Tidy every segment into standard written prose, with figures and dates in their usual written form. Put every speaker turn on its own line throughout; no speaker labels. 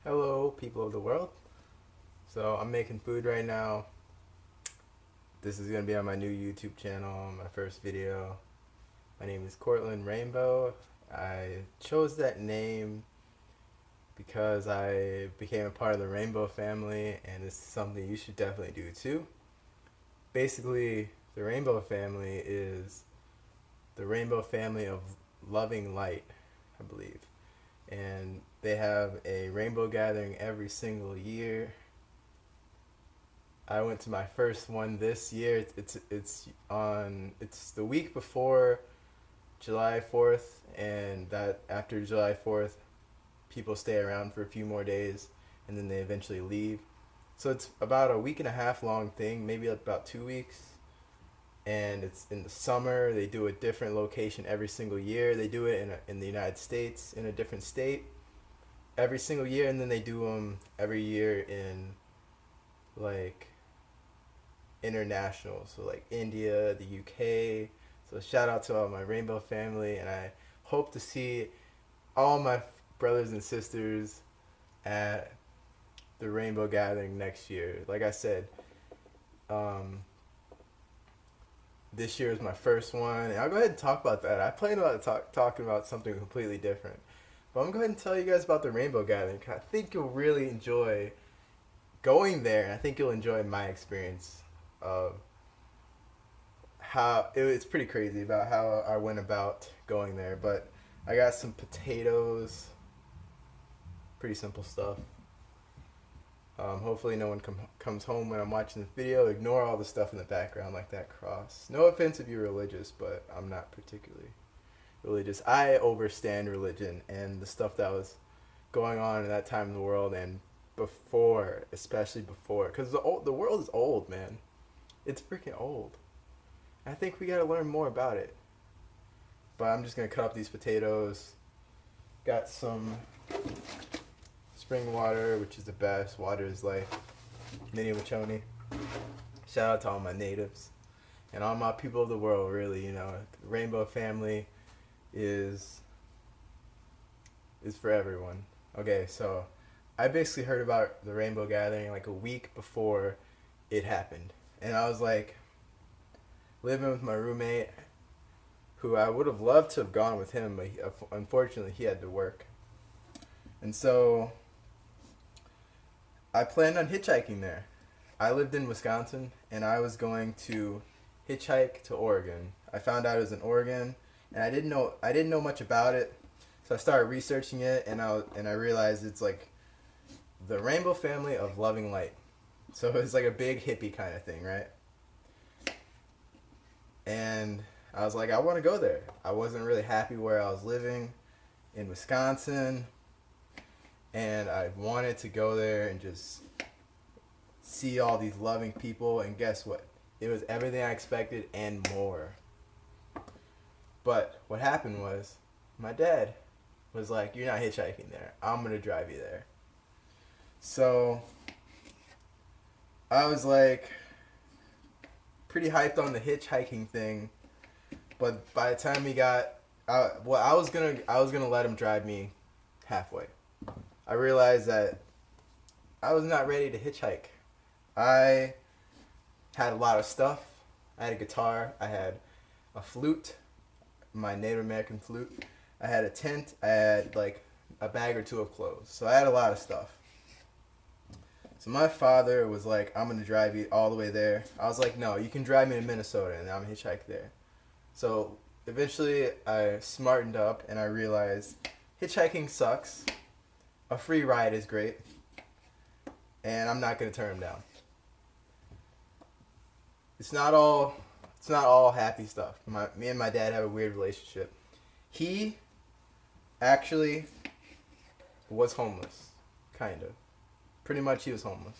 Hello, people of the world. So I'm making food right now. This is gonna be on my new YouTube channel, my first video. My name is Kortland Rainebow. I chose that name because I became a part of the Rainbow family, and it's something you should definitely do too. Basically, the Rainbow family is the Rainbow family of loving light, I believe. And they have a rainbow gathering every single year. I went to my first one this year. It's the week before July 4th, and that after July 4th, people stay around for a few more days, and then they eventually leave. So it's about a week and a half long thing, maybe about 2 weeks, and it's in the summer. They do a different location every single year. They do it in the United States in a different state every single year, and then they do them every year in like international, so like India, the UK. So shout out to all my Rainbow family, and I hope to see all my brothers and sisters at the Rainbow Gathering next year. Like I said, um, this year is my first one, and I'll go ahead and talk about that. I planned about talking about something completely different, but I'm going to go ahead and tell you guys about the Rainbow Gathering. I think you'll really enjoy going there, and I think you'll enjoy my experience of it's pretty crazy about how I went about going there. But I got some potatoes, pretty simple stuff. Hopefully no one comes home when I'm watching the video. Ignore all the stuff in the background like that cross. No offense if you're religious, but I'm not particularly religious. I overstand religion and the stuff that was going on in that time in the world and before, especially before, because the world is old, man. It's freaking old. I think we gotta learn more about it. But I'm just gonna cut up these potatoes. Got some spring water, which is the best. Water is life. Mini Wachoni. Shout out to all my natives and all my people of the world. Really, the Rainbow family is for everyone. Okay, so I basically heard about the Rainbow Gathering like a week before it happened, and I was like living with my roommate, who I would have loved to have gone with him, but unfortunately he had to work. And so I planned on hitchhiking there. I lived in Wisconsin, and I was going to hitchhike to Oregon. I found out it was in Oregon, and I didn't know much about it. So I started researching it, and I realized it's like the Rainbow family of loving light. So it's like a big hippie kind of thing, right? And I was like, I want to go there. I wasn't really happy where I was living in Wisconsin, and I wanted to go there and just see all these loving people. And guess what? It was everything I expected and more. But what happened was my dad was like, "You're not hitchhiking there. I'm going to drive you there." So I was like pretty hyped on the hitchhiking thing, but by the time he got, I was gonna let him drive me halfway. I realized that I was not ready to hitchhike. I had a lot of stuff. I had a guitar. I had a flute, my Native American flute. I had a tent. I had like a bag or two of clothes. So I had a lot of stuff. So my father was like, "I'm going to drive you all the way there." I was like, "No, you can drive me to Minnesota and I'm going to hitchhike there." So eventually I smartened up and I realized hitchhiking sucks. A free ride is great. And I'm not going to turn him down. It's not all happy stuff. Me and my dad have a weird relationship. He actually was homeless, kind of. Pretty much he was homeless.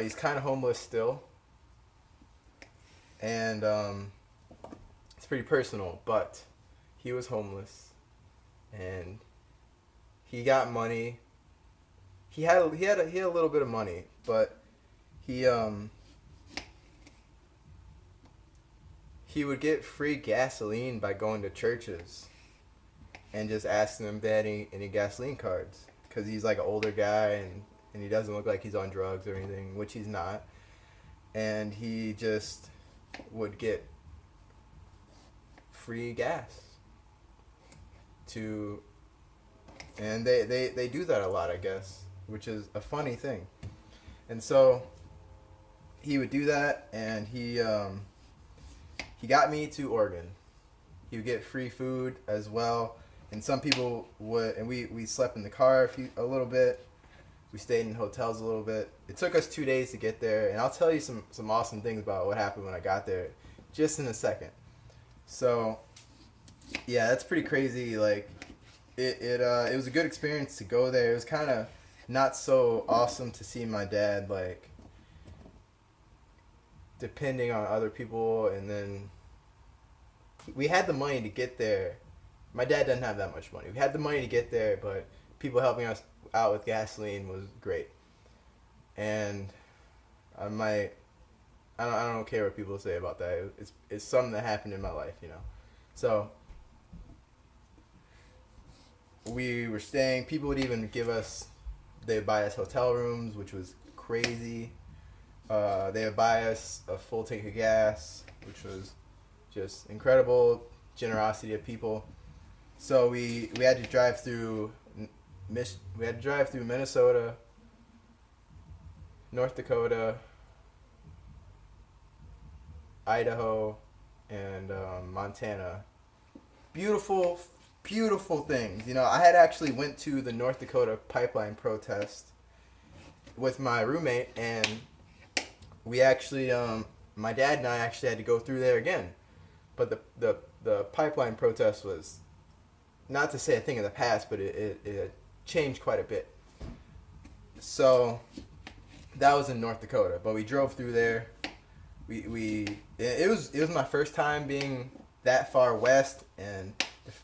He's kind of homeless still. And it's pretty personal, but he was homeless. And he got money. He had a little bit of money, but he would get free gasoline by going to churches and just asking them if they had any gasoline cards. because he's like an older guy and he doesn't look like he's on drugs or anything, which he's not. And he just would get free gas to, and they do that a lot, I guess, which is a funny thing. And so he would do that, and he got me to Oregon. He would get free food as well, and some people would, and we slept in the car a little bit. We stayed in hotels a little bit. It took us 2 days to get there, and I'll tell you some awesome things about what happened when I got there just in a second. So yeah, that's pretty crazy. Like it was a good experience to go there. It was kind of not so awesome to see my dad like depending on other people, and then we had the money to get there. My dad doesn't have that much money. We had the money to get there, but people helping us out with gasoline was great. And I don't care what people say about that. It's something that happened in my life, you know. So we were staying. People would even they would buy us hotel rooms, which was crazy. They would buy us a full tank of gas, which was just incredible generosity of people. So we had to drive through Minnesota, North Dakota, Idaho, and Montana. Beautiful, beautiful things. You know, I had actually went to the North Dakota pipeline protest with my roommate, and we actually, my dad and I actually had to go through there again. But the pipeline protest was, not to say a thing of the past, but it changed quite a bit. So that was in North Dakota, but we drove through there. It was my first time being that far west, and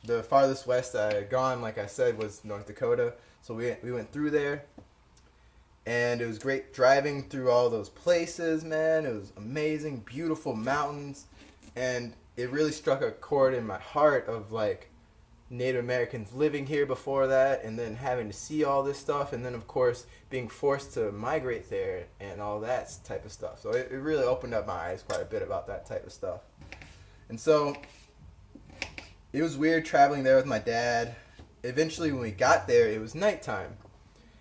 the farthest west I had gone, like I said, was North Dakota. So we went through there, and it was great driving through all those places, man. It was amazing, beautiful mountains, and it really struck a chord in my heart of like Native Americans living here before that, and then having to see all this stuff, and then of course being forced to migrate there and all that type of stuff. So it really opened up my eyes quite a bit about that type of stuff. And so it was weird traveling there with my dad. Eventually when we got there, it was nighttime.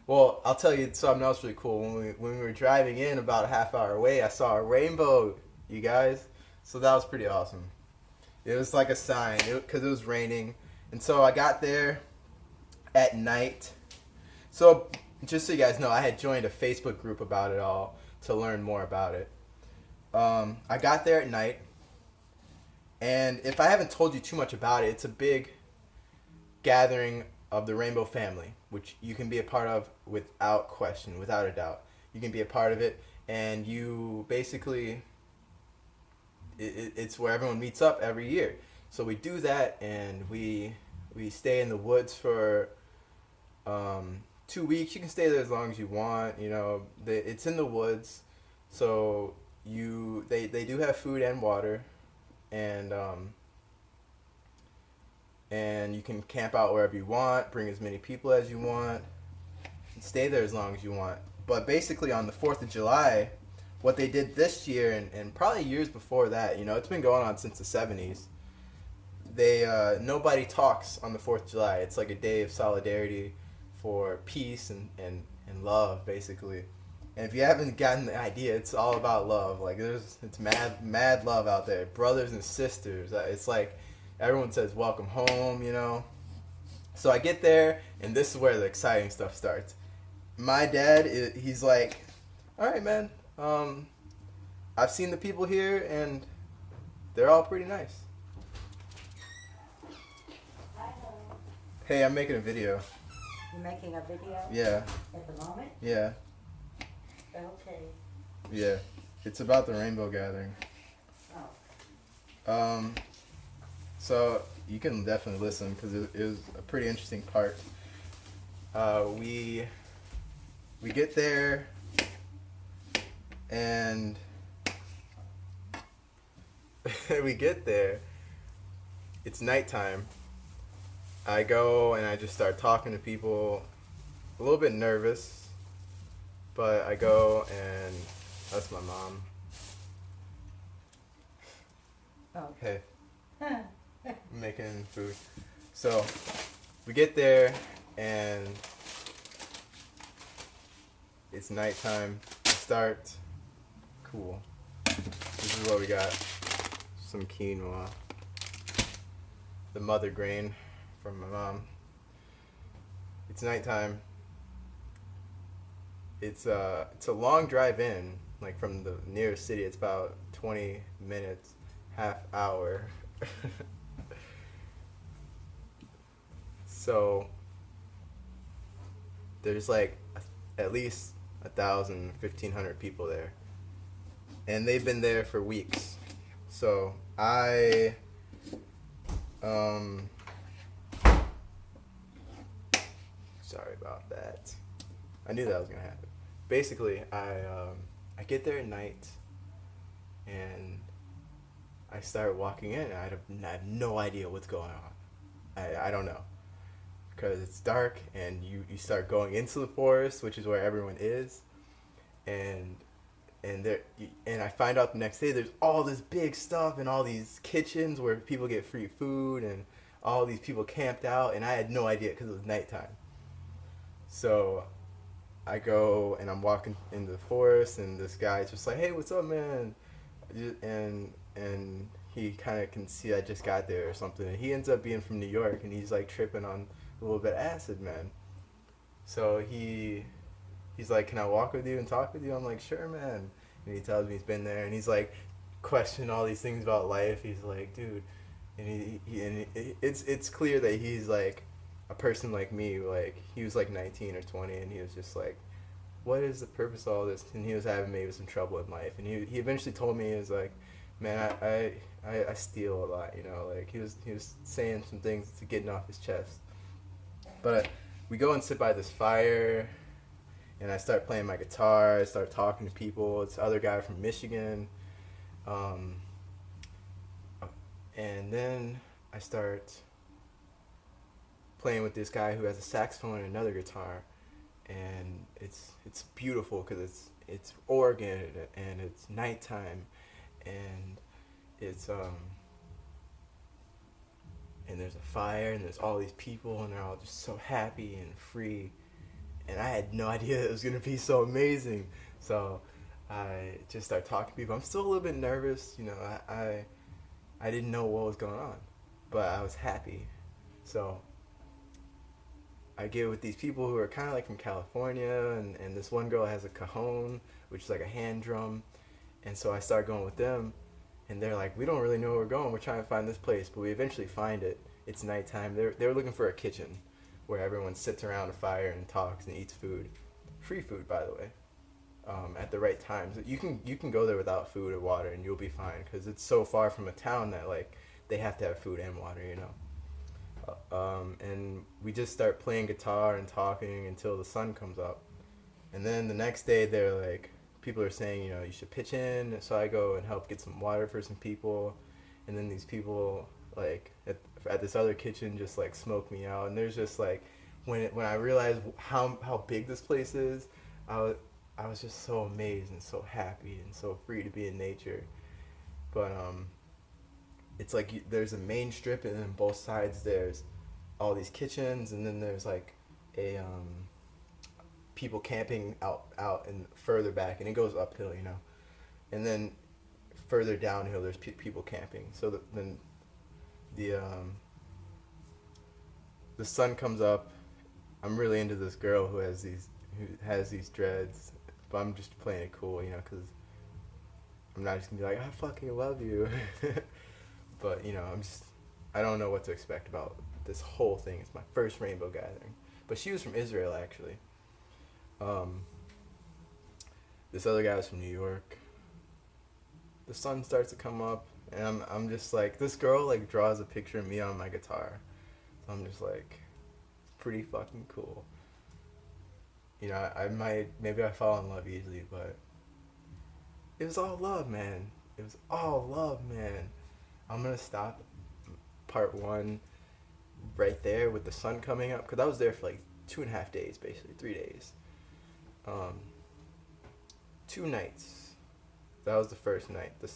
Well, I'll tell you something else really cool. When we were driving in about a half hour away, I saw a rainbow, you guys. So that was pretty awesome. It was like a sign, because it was raining. And so I got there at night. So just so you guys know, I had joined a Facebook group about it all to learn more about it. I got there at night. And if I haven't told you too much about it, it's a big gathering of the Rainbow family, which you can be a part of without question, without a doubt. You can be a part of it, and you basically, it's where everyone meets up every year. So we do that, and we stay in the woods for 2 weeks. You can stay there as long as you want. You know, it's in the woods, so they do have food and water, and you can camp out wherever you want, bring as many people as you want, and stay there as long as you want. But basically on the 4th of July, what they did this year, and probably years before that, you know, it's been going on since the 70s, nobody talks on the 4th of July. It's like a day of solidarity for peace and love, basically. And if you haven't gotten the idea, it's all about love. Like it's mad love out there. Brothers and sisters. It's like everyone says welcome home, you know. So I get there, and this is where the exciting stuff starts. My dad, he's like, all right, man, I've seen the people here, and they're all pretty nice. Hey, I'm making a video.
You're making a video?
Yeah.
At the moment?
Yeah.
Okay.
Yeah. It's about the rainbow gathering.
Oh.
So you can definitely listen, because it was a pretty interesting part. We get there, and it's nighttime. I go and I just start talking to people, a little bit nervous, but I go and that's my mom.
Oh.
Hey, I'm making food. So we get there and it's nighttime. We start. Cool. This is what we got. Some quinoa. The mother grain from my mom. It's nighttime. It's a long drive in, like from the nearest city. It's about 20 minutes, half hour. So there's like at least 1,000, 1,500 people there, and they've been there for weeks. So I sorry about that. I knew that was gonna happen. Basically, I get there at night, and I start walking in. And I have no idea what's going on. I don't know, because it's dark, and you start going into the forest, which is where everyone is, and I find out the next day there's all this big stuff and all these kitchens where people get free food and all these people camped out, and I had no idea because it was nighttime. So I go and I'm walking in the forest, and this guy's just like, "Hey, what's up, man?" And he kind of can see I just got there or something, and he ends up being from New York, and he's like tripping on a little bit of acid, man. So he's like, "Can I walk with you and talk with you?" I'm like, "Sure, man." And he tells me he's been there, and he's like questioning all these things about life. He's like, "Dude," and it's clear that he's like a person like me. Like, he was like 19 or 20, and he was just like, "What is the purpose of all this?" And he was having maybe some trouble in life, and he eventually told me, he was like, "Man, I steal a lot," you know. Like, he was saying some things to getting off his chest. But we go and sit by this fire, and I start playing my guitar. I start talking to people. It's the other guy from Michigan, and then I start playing with this guy who has a saxophone and another guitar, and it's beautiful because it's Oregon, and it's nighttime, and it's and there's a fire, and there's all these people, and they're all just so happy and free, and I had no idea it was gonna be so amazing. So I just start talking to people. I'm still a little bit nervous, you know. I didn't know what was going on, but I was happy. So I get with these people who are kind of like from California, and this one girl has a cajon, which is like a hand drum, and so I start going with them, and they're like, "We don't really know where we're going. We're trying to find this place," but we eventually find it. It's nighttime. They were looking for a kitchen where everyone sits around a fire and talks and eats food, free food, by the way, at the right times. You can go there without food or water, and you'll be fine because it's so far from a town that like they have to have food and water, you know. And we just start playing guitar and talking until the sun comes up. And then the next day, they're like, people are saying, you know, you should pitch in. So I go and help get some water for some people. And then these people, like, at this other kitchen, just like smoke me out. And there's just like, when I realized how big this place is, I was just so amazed and so happy and so free to be in nature. But it's like there's a main strip, and then both sides there's all these kitchens, and then there's like a people camping out and further back, and it goes uphill, you know, and then further downhill there's people camping. So then the sun comes up. I'm really into this girl who has these dreads, but I'm just playing it cool, you know, because I'm not just gonna be like, "I fucking love you." But, you know, I don't know what to expect about this whole thing. It's my first rainbow gathering. But she was from Israel, actually. This other guy was from New York. The sun starts to come up, and I'm just like, this girl like draws a picture of me on my guitar. So I'm just like, it's pretty fucking cool. You know, maybe I fall in love easily, but it was all love, man. It was all love, man. I'm gonna stop part 1 right there with the sun coming up, because I was there for like 2.5 days, basically 3 days. 2 nights. That was the first night. The